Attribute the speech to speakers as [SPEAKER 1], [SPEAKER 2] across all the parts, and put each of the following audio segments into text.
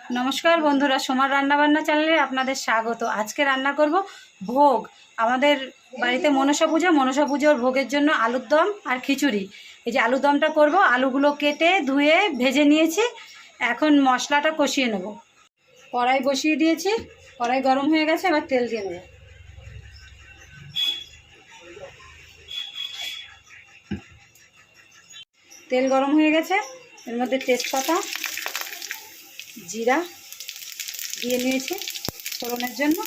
[SPEAKER 1] নমস্কার বন্ধুরা, সোমার রান্নাবান্না চ্যানেলে আপনাদের স্বাগত। আজকে রান্না করব ভোগ। আমাদের বাড়িতে মনসা পুজোর ভোগের জন্য আলুর দম আর খিচুড়ি। এই যে আলুর দমটা করব, আলুগুলো কেটে ধুয়ে ভেজে নিয়েছি। এখন মশলাটা কষিয়ে নেব। কড়াই বসিয়ে দিয়েছি, কড়াই গরম হয়ে গেছে, এবার তেল দিয়ে নেব। তেল গরম হয়ে গেছে, এর মধ্যে তেজপাতা, জিরা দিয়ে নিয়েছি ফোড়নের জন্য।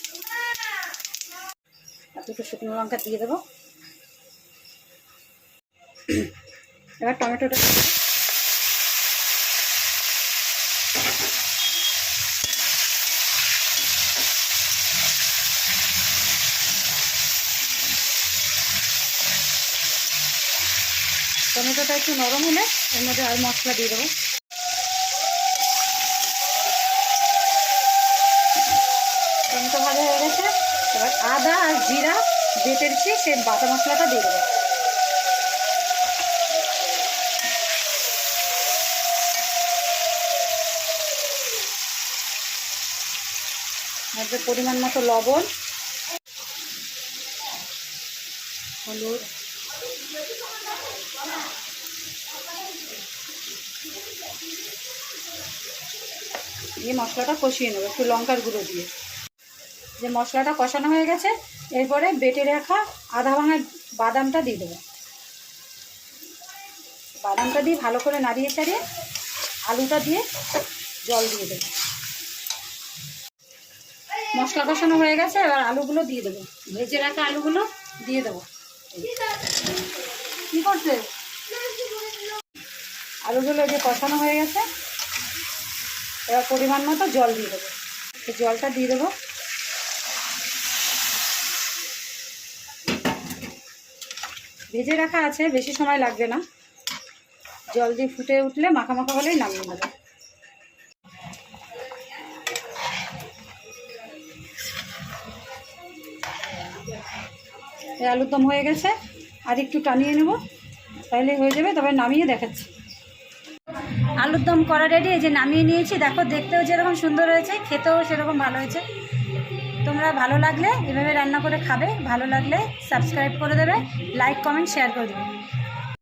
[SPEAKER 1] আর দুটো শুকনো লঙ্কা দিয়ে দেবো। এবার টমেটোটা দিয়ে দেবো। টমেটোটা একটু নরম হলে এর মধ্যে আর মশলা দিয়ে দেবো। টমেটো ভাজা হয়ে গেছে, এবার আদা আর জিরা বেটে রেখেছি সেই বাটা মশলাটা দিয়ে দেবো। মধ্যে পরিমাণ মতো লবণ, হলুদ, দিয়ে মশলাটা কষিয়ে নেবো একটু লঙ্কার গুঁড়ো দিয়ে। যে মশলাটা কষানো হয়ে গেছে, এরপরে বেটে রাখা আধা ভাঙা বাদামটা দিয়ে দেবো। বাদামটা দিয়ে ভালো করে নাড়িয়ে চাড়িয়ে আলুটা দিয়ে জল দিয়ে দেবো। মশলা কষানো হয়ে গেছে, এবার আলুগুলো দিয়ে দেবো। ভেজে রাখা আলুগুলো দিয়ে দেবো। কি করছে? আলুগুলো যে কষানো হয়ে গেছে, এবার পরিমাণ মতো জল দিয়ে দেবো। জলটা দিয়ে দেবো। ভেজে রাখা আছে, বেশি সময় লাগবে না। জল দিয়ে ফুটে উঠলে মাখা মাখা হলেই নামিয়ে নেবো। এই আলুর দম হয়ে গেছে, আর একটু টানিয়ে নেব, তাহলে হয়ে যাবে। তবে নামিয়ে দেখাচ্ছি। আলুর দম করা রেডি। এই যে নামিয়ে নিয়েছি, দেখো দেখতেও যেরকম সুন্দর হয়েছে, খেতেও সেরকম ভালো হয়েছে। তোমরা ভালো লাগলে এভাবে রান্না করে খাবে, ভালো লাগলে সাবস্ক্রাইব করে দেবে, লাইক কমেন্ট শেয়ার করে দেবে।